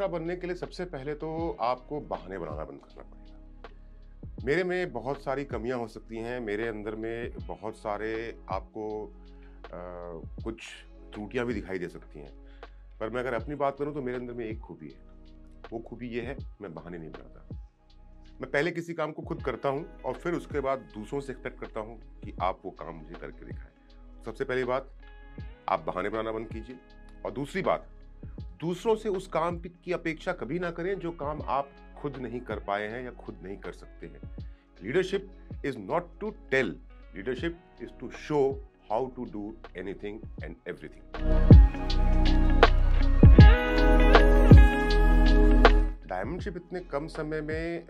मिश्रा बनने के लिए सबसे पहले तो आपको बहाने बनाना बंद करना पड़ेगा। मेरे में बहुत सारी कमियां हो सकती हैं, मेरे अंदर में बहुत सारे आपको कुछ त्रुटियां भी दिखाई दे सकती हैं, पर मैं अगर अपनी बात करूं तो मेरे अंदर में एक खूबी है। वो खूबी ये है, मैं बहाने नहीं बनाता। मैं पहले किसी काम को खुद करता हूं और फिर उसके बाद दूसरों से एक्सपेक्ट करता हूं कि आप वो काम मुझे करके दिखाएं। सबसे पहली बात, आप बहाने बनाना बंद कीजिए। और दूसरी बात, दूसरों से उस काम की अपेक्षा कभी ना करें जो काम आप खुद नहीं कर पाए हैं या खुद नहीं कर सकते हैं। Leadership is not to tell, leadership is to show how to do anything and everything. डायमंडशिप इतने कम समय में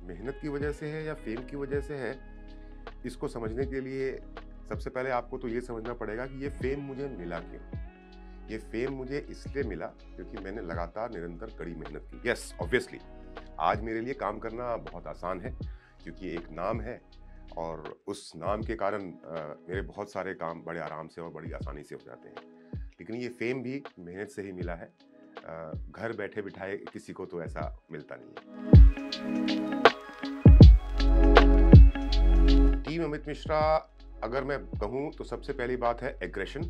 मेहनत की वजह से है या फेम की वजह से है, इसको समझने के लिए सबसे पहले आपको तो ये समझना पड़ेगा कि ये फेम मुझे मिला क्यों। ये फेम मुझे इसलिए मिला क्योंकि मैंने लगातार निरंतर कड़ी मेहनत की। यस, ऑब्वियसली आज मेरे लिए काम करना बहुत आसान है क्योंकि एक नाम है और उस नाम के कारण मेरे बहुत सारे काम बड़े आराम से और बड़ी आसानी से हो जाते हैं। लेकिन ये फेम भी मेहनत से ही मिला है। घर बैठे बिठाए किसी को तो ऐसा मिलता नहीं है। टीम अमित मिश्रा अगर मैं कहूं तो सबसे पहली बात है एग्रेशन,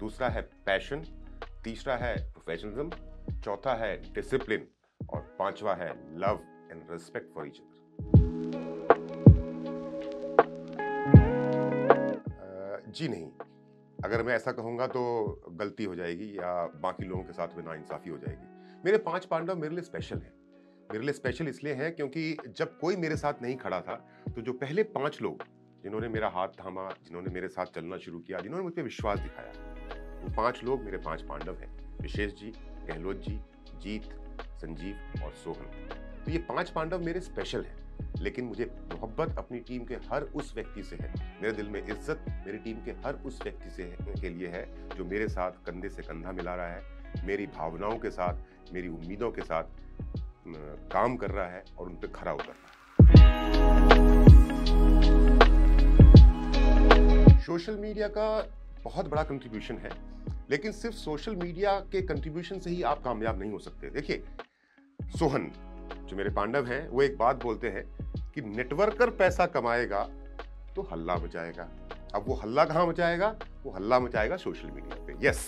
दूसरा है पैशन, तीसरा है प्रोफेशनलिज्म, चौथा है डिसिप्लिन और पांचवा है love and respect for each other. जी नहीं, अगर मैं ऐसा कहूंगा तो गलती हो जाएगी या बाकी लोगों के साथ में नाइंसाफी हो जाएगी। मेरे 5 पांडव मेरे लिए स्पेशल हैं। मेरे लिए स्पेशल इसलिए हैं क्योंकि जब कोई मेरे साथ नहीं खड़ा था तो जो पहले 5 लोग जिन्होंने मेरा हाथ थामा, जिन्होंने मेरे साथ चलना शुरू किया, जिन्होंने मुझ पर विश्वास दिखाया, वो 5 लोग मेरे 5 पांडव हैं। विशेष जी, गहलोत जी, जीत, संजीव और सोहन। तो ये 5 पांडव मेरे स्पेशल हैं, लेकिन मुझे मोहब्बत अपनी टीम के हर उस व्यक्ति से है। मेरे दिल में इज्जत मेरी टीम के हर उस व्यक्ति से के लिए है जो मेरे साथ कंधे से कंधा मिला रहा है, मेरी भावनाओं के साथ, मेरी उम्मीदों के साथ काम कर रहा है और उन पर खरा उतर रहा है। सोशल मीडिया का बहुत बड़ा कंट्रीब्यूशन है, लेकिन सिर्फ सोशल मीडिया के कंट्रीब्यूशन से ही आप कामयाब नहीं हो सकते। देखिए, सोहन जो मेरे पांडव हैं वो एक बात बोलते हैं कि नेटवर्कर पैसा कमाएगा तो हल्ला मचाएगा। अब वो हल्ला कहाँ मचाएगा? वो हल्ला मचाएगा सोशल मीडिया पे। यस,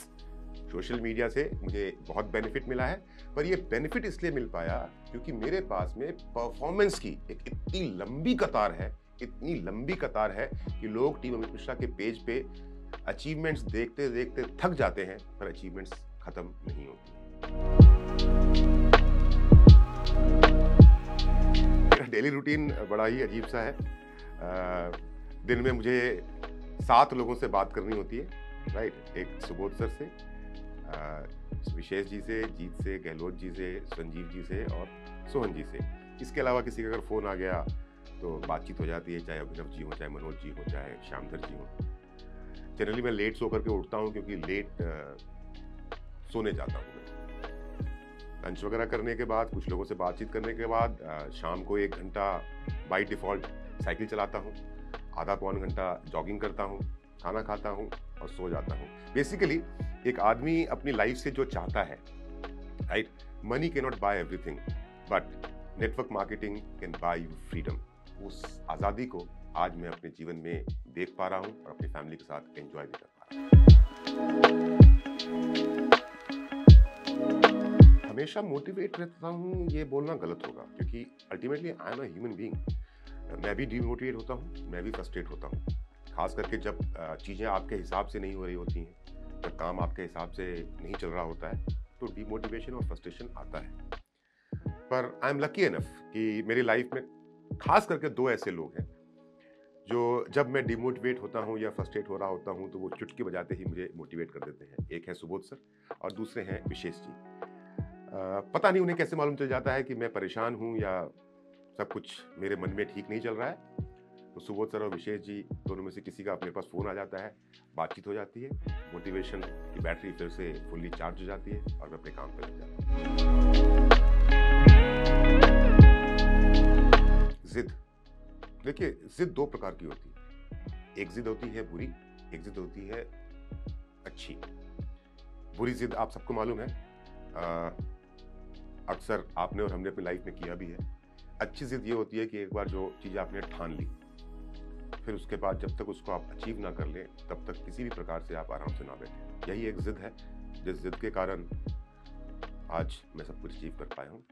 सोशल मीडिया से मुझे बहुत बेनिफिट मिला है, पर ये बेनिफिट इसलिए मिल पाया क्योंकि मेरे पास में परफॉर्मेंस की एक इतनी लंबी कतार है, इतनी लंबी कतार है कि लोग टीम अमित मिश्रा के पेज पे अचीवमेंट्स देखते देखते थक जाते हैं, पर अचीवमेंट्स खत्म नहीं होती। मेरा डेली रूटीन बड़ा ही अजीब सा है। दिन में मुझे 7 लोगों से बात करनी होती है, राइट। एक सुबोध सर से, विशेष जी से, जीत से, गहलोत जी से, संजीव जी से और सोहन जी से। इसके अलावा किसी का अगर फोन आ गया तो बातचीत हो जाती है, चाहे अभिनव जी हो, चाहे मनोज जी हो, चाहे श्यामधर जी हो। जनरली मैं लेट सो करके उठता हूँ क्योंकि लेट सोने जाता हूँ मैं। लंच वगैरह करने के बाद, कुछ लोगों से बातचीत करने के बाद शाम को 1 घंटा बाय डिफॉल्ट साइकिल चलाता हूँ, आधा पौन घंटा जॉगिंग करता हूँ, खाना खाता हूँ और सो जाता हूँ। बेसिकली एक आदमी अपनी लाइफ से जो चाहता है, right, money can not buy everything but network marketing can buy you freedom. उस आज़ादी को आज मैं अपने जीवन में देख पा रहा हूँ और अपनी फैमिली के साथ एंजॉय भी कर पा रहा हूँ। हमेशा मोटिवेट रहता हूँ ये बोलना गलत होगा क्योंकि ultimately I am a human being. मैं भी डिमोटिवेट होता हूँ, मैं भी फ्रस्ट्रेट होता हूँ, खास करके जब चीज़ें आपके हिसाब से नहीं हो रही होती हैं, जब काम आपके हिसाब से नहीं चल रहा होता है तो डिमोटिवेशन और फ्रस्ट्रेशन आता है। पर आई एम लकी इनफ कि मेरी लाइफ में खास करके 2 ऐसे लोग हैं जो जब मैं डिमोटिवेट होता हूँ या फ्रस्ट्रेट हो रहा होता हूँ तो वो चुटकी बजाते ही मुझे मोटिवेट कर देते हैं। एक है सुबोध सर और दूसरे हैं विशेष जी। पता नहीं उन्हें कैसे मालूम चल जाता है कि मैं परेशान हूँ या सब कुछ मेरे मन में ठीक नहीं चल रहा है, तो सुबोध सर और विशेष जी दोनों में से किसी का अपने पास फ़ोन आ जाता है, बातचीत हो जाती है, मोटिवेशन की बैटरी फिर से फुल्ली चार्ज हो जाती है और मैं अपने काम पर लग जाता हूँ। जिद, देखिए, जिद 2 प्रकार की होती है। एक जिद होती है बुरी, एक जिद होती है अच्छी। बुरी जिद आप सबको मालूम है, अक्सर आपने और हमने अपनी लाइफ में किया भी है। अच्छी ज़िद ये होती है कि एक बार जो चीज़ आपने ठान ली, फिर उसके बाद जब तक उसको आप अचीव ना कर लें, तब तक किसी भी प्रकार से आप आराम से ना बैठें। यही एक ज़िद है, जिस ज़िद के कारण आज मैं सब कुछ अचीव कर पाया हूँ।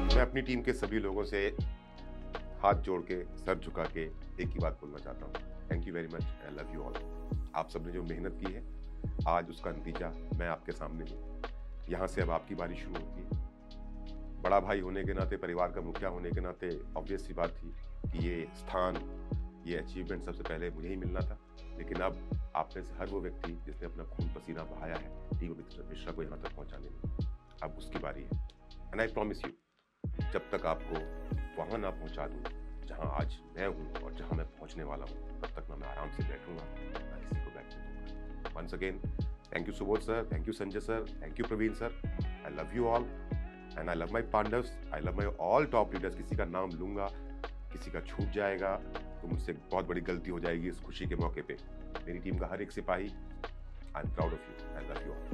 मैं अपनी टीम के सभी लोगों से हाथ जोड़ के, सर झुका के एक ही बात बोलना चाहता हूँ, thank you very much, I love you all. आप सबने जो मेहनत की है, आज उसका नतीजा मैं आपके सामने हूँ। यहाँ से अब आपकी बारी शुरू होती है। बड़ा भाई होने के नाते, परिवार का मुखिया होने के नाते ऑब्वियस सी बात थी कि ये स्थान, ये अचीवमेंट सबसे पहले मुझे ही मिलना था। लेकिन अब आप में से हर वो व्यक्ति जिसने अपना खून पसीना बहाया है टीम मिश्रा को यहाँ तक पहुँचाने में, अब उसकी बारी है। एंड आई प्रॉमिस यू, जब तक आपको वहाँ ना पहुँचा दूँ जहाँ आज मैं हूँ और जहाँ मैं पहुँचने वाला हूँ, तब तक ना मैं आराम से बैठूंगा, ना किसी को बैठने दूंगा। Once again, thank you Subodh sir, thank you Sanjay sir, thank you Praveen sir. I love you all and I love my Pandavs, I love my all top leaders. किसी का नाम लूंगा, किसी का छूट जाएगा तो मुझसे बहुत बड़ी गलती हो जाएगी इस खुशी के मौके पे। मेरी टीम का हर एक सिपाही, I am proud of you, I love you all.